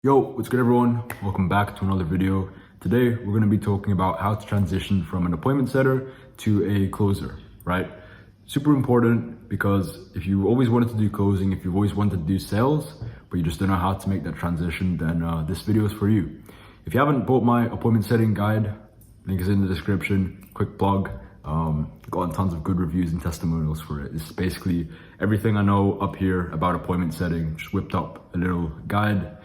Yo, what's good everyone? Welcome back to another video. Today, we're gonna be talking about how to transition from an appointment setter to a closer, right? Super important because if you always wanted to do closing, if you've always wanted to do sales, but you just don't know how to make that transition, then this video is for you. If you haven't bought my appointment setting guide, link is in the description, quick plug. Gotten tons of good reviews and testimonials for it. It's basically everything I know up here about appointment setting, just whipped up a little guide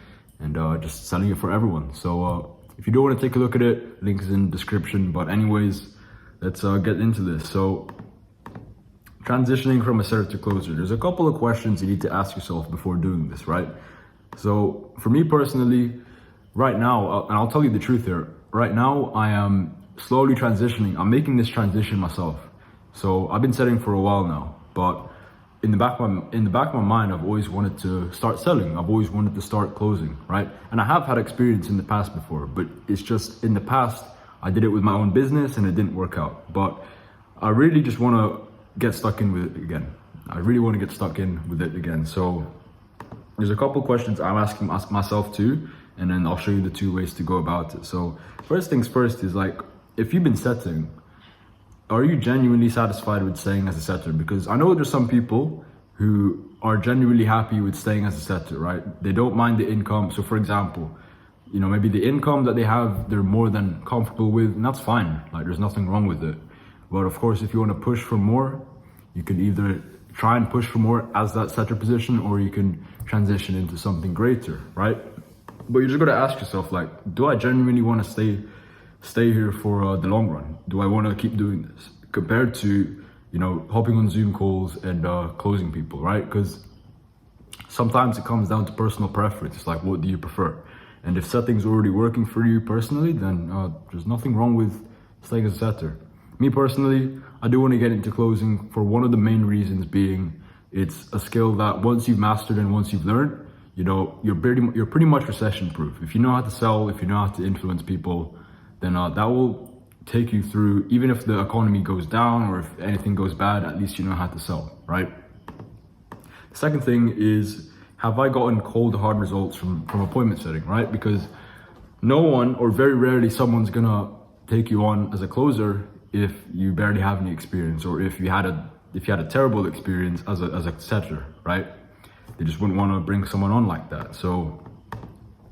and just selling it for everyone. So if you do want to take a look at it, link is in the description. But anyways, let's get into this. So transitioning from a setter to closer, there's a couple of questions you need to ask yourself before doing this, right? So for me personally, right now, and I'll tell you the truth here, right now I am slowly transitioning. I'm making this transition myself. So I've been setting for a while now, but in the back of my mind, I've always wanted to start selling. I've always wanted to start closing, right? And I have had experience in the past before, but it's just in the past, I did it with my own business and it didn't work out. But I really just want to get stuck in with it again. I really want to get stuck in with it again. So there's a couple questions I'm asking myself too, and then I'll show you the two ways to go about it. So first things first is like, if you've been setting, are you genuinely satisfied with staying as a setter? Because I know there's some people who are genuinely happy with staying as a setter, right? They don't mind the income. So for example, you know, maybe the income that they have, they're more than comfortable with, and that's fine. Like there's nothing wrong with it. But of course, if you want to push for more, you can either try and push for more as that setter position, or you can transition into something greater, right? But you're just going to ask yourself, like, do I genuinely want to stay here for the long run? Do I want to keep doing this compared to, you know, hopping on Zoom calls and closing people, right? Because sometimes it comes down to personal preference. It's like, what do you prefer? And if setting's already working for you personally, then there's nothing wrong with staying as a setter. Me personally, I do want to get into closing for one of the main reasons being it's a skill that once you've mastered and once you've learned, you know, you're pretty much recession proof. If you know how to sell, if you know how to influence people, then that will take you through, even if the economy goes down or if anything goes bad, at least you know how to sell, right? The second thing is, have I gotten cold hard results from appointment setting, right? Because no one, or very rarely someone's gonna take you on as a closer if you barely have any experience, or if you had a terrible experience as a setter, right? They just wouldn't want to bring someone on like that. So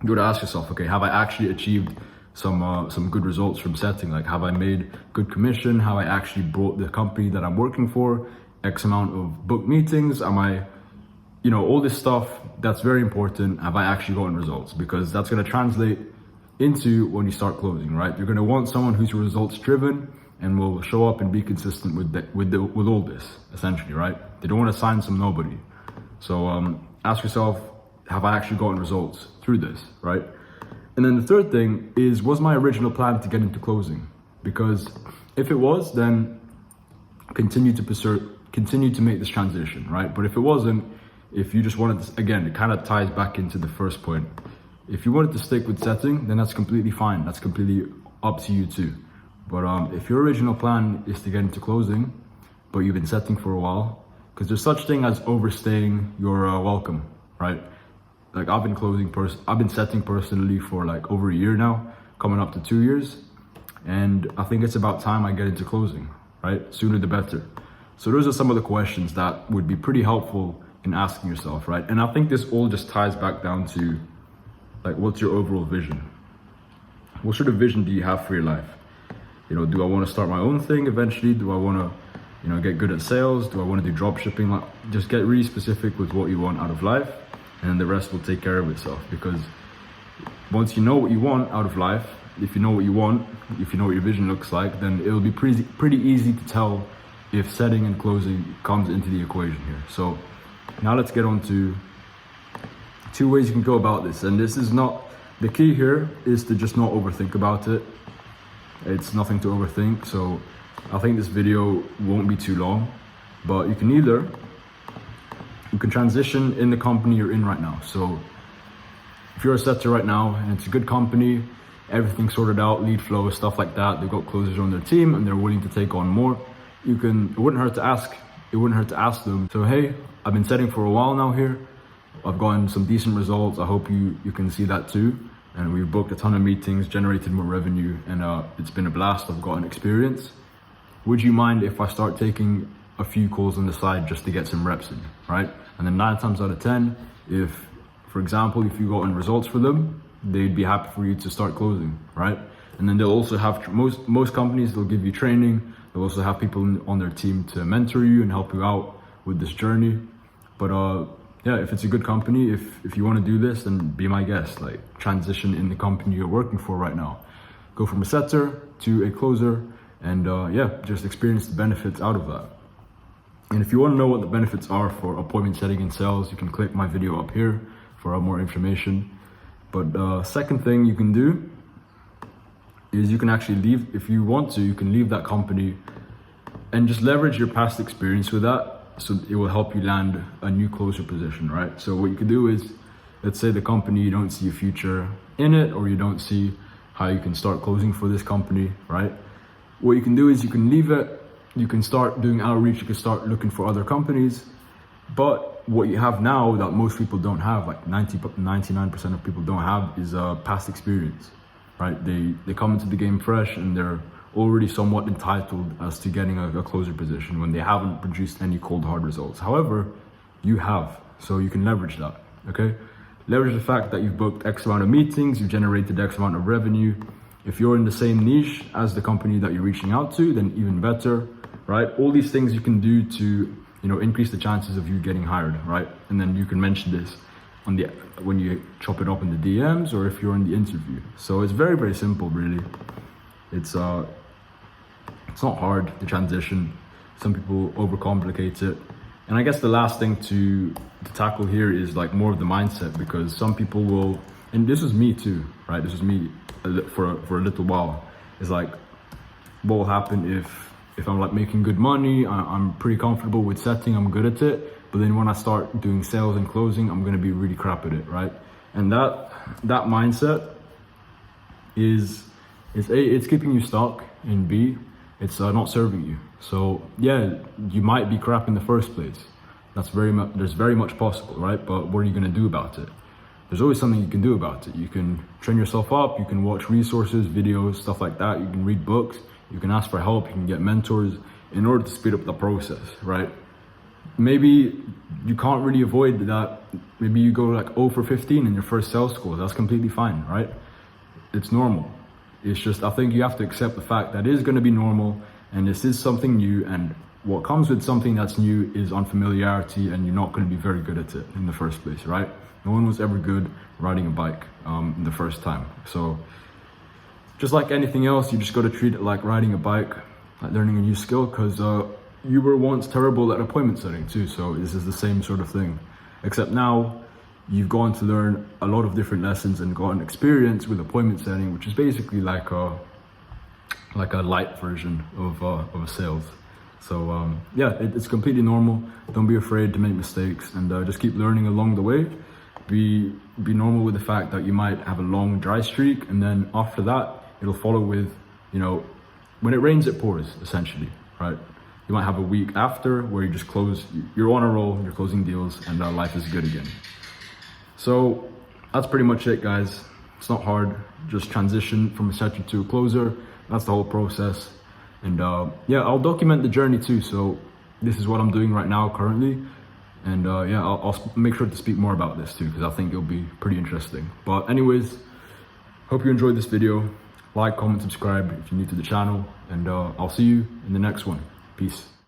you gotta ask yourself, okay, have I actually achieved some good results from setting? Like, have I made good commission? Have I actually brought the company that I'm working for X amount of book meetings? Am I, you know, all this stuff that's very important. Have I actually gotten results? Because that's going to translate into when you start closing, right? You're going to want someone who's results driven and will show up and be consistent with all this, essentially, right? They don't want to sign some nobody. So ask yourself, have I actually gotten results through this, right? And then the third thing is, was my original plan to get into closing? Because if it was, then continue to make this transition, right? But if it wasn't, if you just wanted to, again, it kind of ties back into the first point. If you wanted to stick with setting, then that's completely fine. That's completely up to you too. But if your original plan is to get into closing, but you've been setting for a while, because there's such thing as overstaying your welcome, right? Like I've been setting personally for like over a year now, coming up to 2 years. And I think it's about time I get into closing, right? Sooner the better. So those are some of the questions that would be pretty helpful in asking yourself, right? And I think this all just ties back down to like, what's your overall vision? What sort of vision do you have for your life? You know, do I want to start my own thing eventually? Do I want to, you know, get good at sales? Do I want to do drop shipping? Like, just get really specific with what you want out of life, and the rest will take care of itself. Because once you know what you want out of life, if you know what you want, if you know what your vision looks like, then it'll be pretty easy to tell if setting and closing comes into the equation here. So now let's get on to two ways you can go about this. And this is not, the key here is to just not overthink about it. It's nothing to overthink. So I think this video won't be too long, but you can transition in the company you're in right now. So if you're a setter right now and it's a good company, everything's sorted out, lead flow, stuff like that, they've got closers on their team and they're willing to take on more, it wouldn't hurt to ask them. So, hey, I've been setting for a while now here. I've gotten some decent results. I hope you can see that too. And we've booked a ton of meetings, generated more revenue, and it's been a blast. I've gotten experience. Would you mind if I start taking a few calls on the side just to get some reps in, right? And then 9 times out of 10, if, for example, if you gotten results for them, they'd be happy for you to start closing, right? And then they'll also have, most companies, they'll give you training. They'll also have people on their team to mentor you and help you out with this journey. But yeah, if it's a good company, if you want to do this, then be my guest. Like, transition in the company you're working for right now. Go from a setter to a closer, and yeah, just experience the benefits out of that. And if you want to know what the benefits are for appointment setting in sales, you can click my video up here for more information. But second thing you can do is you can actually leave, if you want to, you can leave that company and just leverage your past experience with that. So it will help you land a new closer position, right? So what you can do is, let's say the company, you don't see a future in it, or you don't see how you can start closing for this company, right? What you can do is you can leave it, you can start doing outreach, you can start looking for other companies. But what you have now that most people don't have, like 99% of people don't have, is past experience, right? They come into the game fresh and they're already somewhat entitled as to getting a closer position when they haven't produced any cold hard results. However, you have, so you can leverage that, okay? Leverage the fact that you've booked X amount of meetings, you've generated X amount of revenue. If you're in the same niche as the company that you're reaching out to, then even better, right? All these things you can do to, increase the chances of you getting hired, right? And then you can mention this on when you chop it up in the DMs, or if you're in the interview. So it's very, very simple, really. It's not hard to transition. Some people overcomplicate it. And I guess the last thing to tackle here is like more of the mindset, because some people will, and this was me too, right? This was me for a little while. It's like, what will happen if I'm like making good money, I'm pretty comfortable with setting, I'm good at it, but then when I start doing sales and closing, I'm gonna be really crap at it, right? And that mindset is A, it's keeping you stuck, and B, it's not serving you. So yeah, you might be crap in the first place. There's very much possible, right? But what are you gonna do about it? There's always something you can do about it. You can train yourself up, you can watch resources, videos, stuff like that. You can read books, you can ask for help, you can get mentors in order to speed up the process, right? Maybe you can't really avoid that. Maybe you go like 0 for 15 in your first sales call. That's completely fine, right? It's normal. It's just, I think you have to accept the fact that it is going to be normal, and this is something new, and what comes with something that's new is unfamiliarity, and you're not going to be very good at it in the first place, right? No one was ever good riding a bike in the first time. So just like anything else, you just got to treat it like riding a bike, like learning a new skill, because you were once terrible at appointment setting too. So this is the same sort of thing, except now you've gone to learn a lot of different lessons and gotten experience with appointment setting, which is basically like a light version of a sales. So yeah, it's completely normal. Don't be afraid to make mistakes, and just keep learning along the way. Be normal with the fact that you might have a long dry streak, and then after that, it'll follow with, when it rains, it pours, essentially, right? You might have a week after where you just close, you're on a roll, you're closing deals, and life is good again. So that's pretty much it, guys. It's not hard. Just transition from a setter to a closer. That's the whole process. And yeah, I'll document the journey too. So this is what I'm doing right now currently. And yeah, I'll make sure to speak more about this too, because I think it'll be pretty interesting. But anyways, hope you enjoyed this video. Like, comment, subscribe if you're new to the channel. And I'll see you in the next one. Peace.